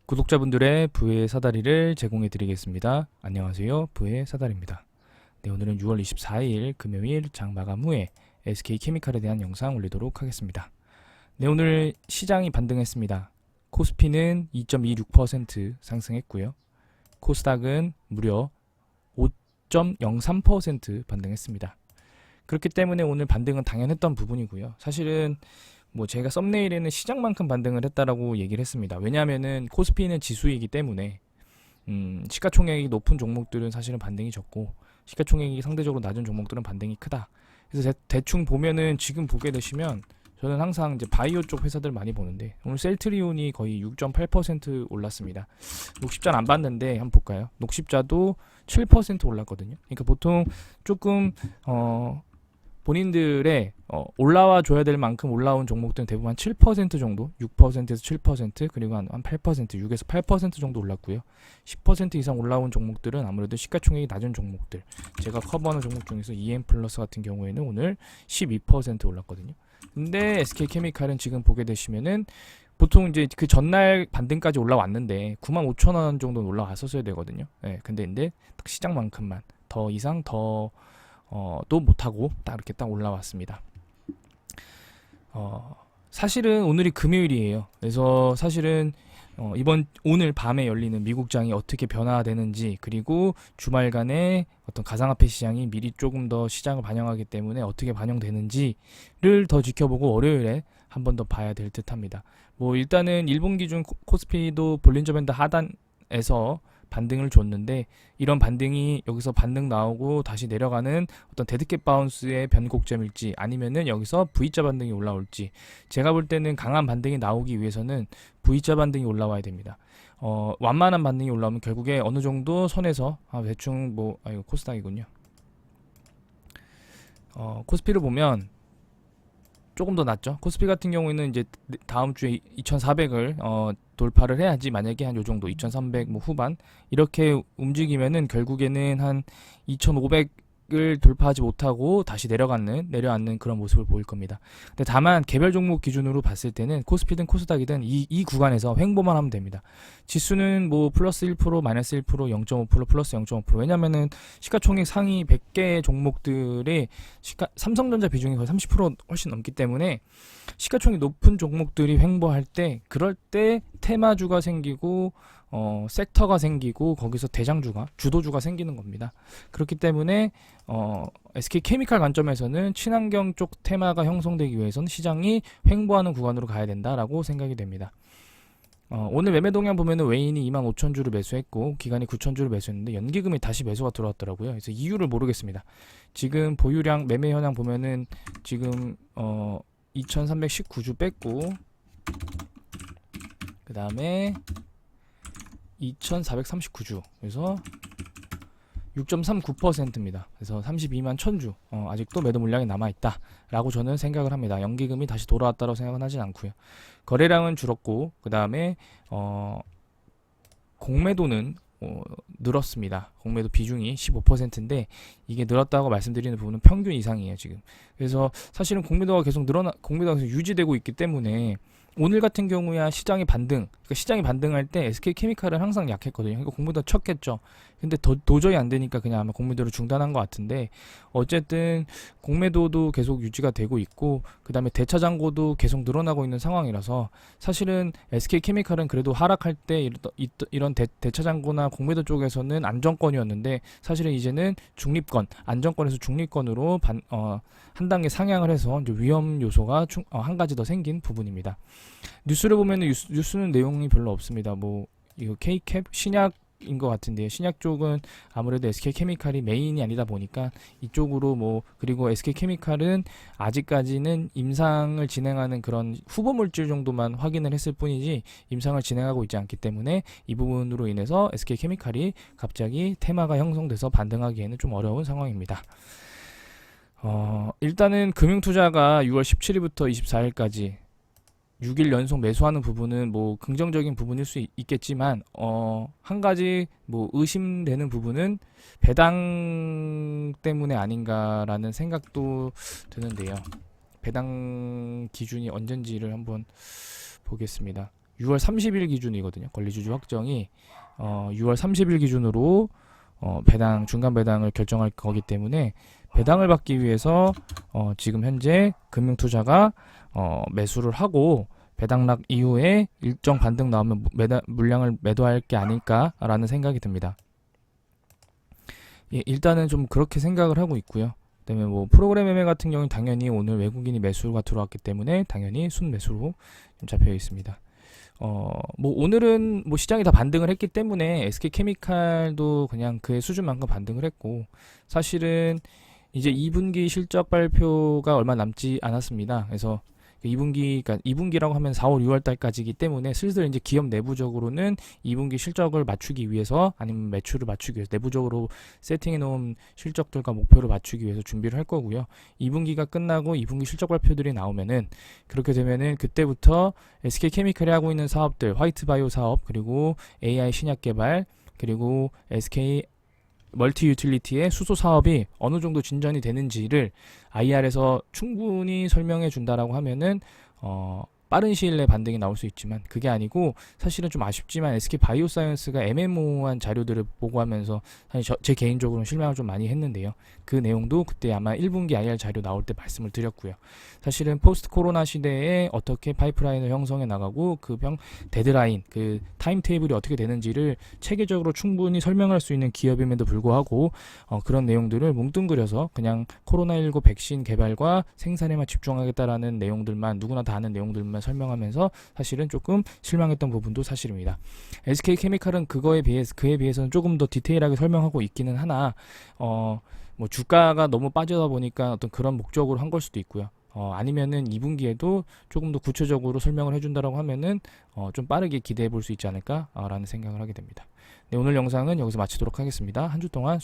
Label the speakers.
Speaker 1: 구독자분들의 부의 사다리를 제공해 드리겠습니다. 안녕하세요. 부의 사다리입니다. 네, 오늘은 6월 24일 금요일 장 마감 후에 SK케미칼에 대한 영상 올리도록 하겠습니다. 네, 오늘 시장이 반등했습니다. 코스피는 2.26% 상승했고요. 코스닥은 무려 5.03% 반등했습니다. 그렇기 때문에 오늘 반등은 당연했던 부분이고요. 사실은 뭐 제가 썸네일에는 시장만큼 반등을 했다라고 얘기를 했습니다. 왜냐하면은 코스피는 지수이기 때문에 시가총액이 높은 종목들은 사실은 반등이 적고 시가총액이 상대적으로 낮은 종목들은 반등이 크다. 그래서 대충 보면은 지금 보게 되시면 저는 항상 이제 바이오 쪽 회사들 많이 보는데 오늘 셀트리온이 거의 6.8% 올랐습니다. 녹십자는 안 봤는데 한번 볼까요? 녹십자도 7% 올랐거든요. 그러니까 보통 조금 본인들의 올라와 줘야 될 만큼 올라온 종목들은 대부분 한 7% 정도, 6%에서 7%, 그리고 한 8%, 6에서 8% 정도 올랐고요. 10% 이상 올라온 종목들은 아무래도 시가총액이 낮은 종목들. 제가 커버하는 종목 중에서 EM 플러스 같은 경우에는 오늘 12% 올랐거든요. 근데 SK케미칼은 지금 보게 되시면은 보통 이제 그 전날 반등까지 올라왔는데 95,000원 정도는 올라왔었어야 되거든요. 네, 근데 딱 시장만큼만 더 이상 또 못하고 딱 이렇게 딱 올라왔습니다. 사실은 오늘이 금요일이에요. 그래서 사실은 오늘 밤에 열리는 미국장이 어떻게 변화되는지, 그리고 주말간에 어떤 가상화폐 시장이 미리 조금 더 시장을 반영하기 때문에 어떻게 반영되는지를 더 지켜보고 월요일에 한 번 더 봐야 될 듯합니다. 뭐 일단은 일본 기준 코스피도 볼린저 밴드 하단에서 반등을 줬는데 이런 반등이 여기서 반등 나오고 다시 내려가는 어떤 데드캣 바운스의 변곡점일지 아니면은 여기서 V자 반등이 올라올지, 제가 볼 때는 강한 반등이 나오기 위해서는 V자 반등이 올라와야 됩니다. 완만한 반등이 올라오면 결국에 어느 정도 선에서 대충 이거 코스닥이군요. 코스피를 보면 조금 더 낮죠. 코스피 같은 경우에는 이제 다음 주에 2,400을 돌파를 해야지, 만약에 한 요 정도 2,300 뭐 후반 이렇게 움직이면은 결국에는 한 2,500을 돌파하지 못하고 다시 내려앉는 그런 모습을 보일 겁니다. 근데 다만 개별 종목 기준으로 봤을 때는 코스피든 코스닥이든 이 구간에서 횡보만 하면 됩니다. 지수는 뭐 플러스 1%, 마이너스 1%, 0.5%, 플러스 0.5%. 왜냐면은 시가총액 상위 100개 종목들의 삼성전자 비중이 거의 30% 훨씬 넘기 때문에 시가총액 높은 종목들이 횡보할 때, 그럴 때 테마주가 생기고 섹터가 생기고 거기서 대장주가, 주도주가 생기는 겁니다. 그렇기 때문에 SK케미칼 관점에서는 친환경 쪽 테마가 형성되기 위해서는 시장이 횡보하는 구간으로 가야 된다라고 생각이 됩니다. 오늘 매매 동향 보면은 웨인이 25,000주를 매수했고 기관이 9,000주를 매수했는데 연기금이 다시 매수가 들어왔더라고요. 그래서 이유를 모르겠습니다. 지금 보유량 매매 현황 보면은 지금 2,319주 뺐고 그 다음에 2,439주, 그래서 6.39%입니다. 그래서 32만 1000주 아직도 매도 물량이 남아있다 라고 저는 생각을 합니다. 연기금이 다시 돌아왔다고 생각은 하진 않고요. 거래량은 줄었고 그 다음에 공매도는 늘었습니다. 공매도 비중이 15%인데 이게 늘었다고 말씀드리는 부분은 평균 이상이에요 지금. 그래서 사실은 공매도가 계속 유지되고 있기 때문에 오늘 같은 경우야 시장이 반등할 때 SK케미칼은 항상 약했거든요. 그러니까 공매도 쳤겠죠. 근데 도저히 안 되니까 그냥 아마 공매도를 중단한 것 같은데, 어쨌든 공매도도 계속 유지가 되고 있고 그 다음에 대차 잔고도 계속 늘어나고 있는 상황이라서 사실은 SK케미칼은 그래도 하락할 때 이런 대차 잔고나 공매도 쪽에서는 안정권이었는데, 사실은 이제는 안정권에서 중립권으로 한 단계 상향을 해서 이제 위험 요소가 한 가지 더 생긴 부분입니다. 뉴스를 보면 뉴스는 내용이 별로 없습니다. 뭐 이거 K캡 신약인 것 같은데요. 신약 쪽은 아무래도 SK케미칼이 메인이 아니다 보니까 이쪽으로 그리고 SK케미칼은 아직까지는 임상을 진행하는 그런 후보 물질 정도만 확인을 했을 뿐이지 임상을 진행하고 있지 않기 때문에 이 부분으로 인해서 SK케미칼이 갑자기 테마가 형성돼서 반등하기에는 좀 어려운 상황입니다. 일단은 금융투자가 6월 17일부터 24일까지 6일 연속 매수하는 부분은 긍정적인 부분일 수 있겠지만 한 가지 의심되는 부분은 배당 때문에 아닌가라는 생각도 드는데요. 배당 기준이 언젠지를 한번 보겠습니다. 6월 30일 기준이거든요. 권리주주 확정이 6월 30일 기준으로 배당 중간 배당을 결정할 거기 때문에 배당을 받기 위해서 지금 현재 금융투자가 매수를 하고 배당락 이후에 일정 반등 나오면 물량을 매도할 게 아닐까라는 생각이 듭니다. 예, 일단은 좀 그렇게 생각을 하고 있고요. 그다음에 뭐 프로그램 매매 같은 경우는 당연히 오늘 외국인이 매수가 들어왔기 때문에 당연히 순매수로 좀 잡혀 있습니다. 뭐 오늘은 뭐 시장이 다 반등을 했기 때문에 SK케미칼도 그냥 그의 수준만큼 반등을 했고, 사실은 이제 2분기 실적 발표가 얼마 남지 않았습니다. 그래서 2분기, 그러니까 2분기라고 하면 4월, 6월 달까지이기 때문에 슬슬 이제 기업 내부적으로는 2분기 실적을 맞추기 위해서 아니면 매출을 맞추기 위해서 내부적으로 세팅해 놓은 실적들과 목표를 맞추기 위해서 준비를 할 거고요. 2분기가 끝나고 2분기 실적 발표들이 나오면은, 그렇게 되면은 그때부터 SK케미칼이 하고 있는 사업들, 화이트바이오 사업, 그리고 AI 신약 개발, 그리고 SK 멀티 유틸리티의 수소 사업이 어느 정도 진전이 되는지를 IR에서 충분히 설명해 준다라고 하면은 빠른 시일 내에 반등이 나올 수 있지만, 그게 아니고 사실은 좀 아쉽지만 SK 바이오사이언스가 애매모호한 자료들을 보고하면서 사실 제 개인적으로는 실망을 좀 많이 했는데요. 그 내용도 그때 아마 1분기 IR 자료 나올 때 말씀을 드렸고요. 사실은 포스트 코로나 시대에 어떻게 파이프라인을 형성해 나가고 그 데드라인, 그 타임 테이블이 어떻게 되는지를 체계적으로 충분히 설명할 수 있는 기업임에도 불구하고 그런 내용들을 뭉뚱그려서 그냥 코로나19 백신 개발과 생산에만 집중하겠다라는 내용들만, 누구나 다 아는 내용들만 설명하면서 사실은 조금 실망했던 부분도 사실입니다. SK케미칼은 그에 비해서는 조금 더 디테일하게 설명하고 있기는 하나 뭐 주가가 너무 빠져다 보니까 어떤 그런 목적으로 한 걸 수도 있고요. 아니면은 2분기에도 조금 더 구체적으로 설명을 해준다라고 하면은 좀 빠르게 기대해 볼 수 있지 않을까라는 생각을 하게 됩니다. 네, 오늘 영상은 여기서 마치도록 하겠습니다. 한 주 동안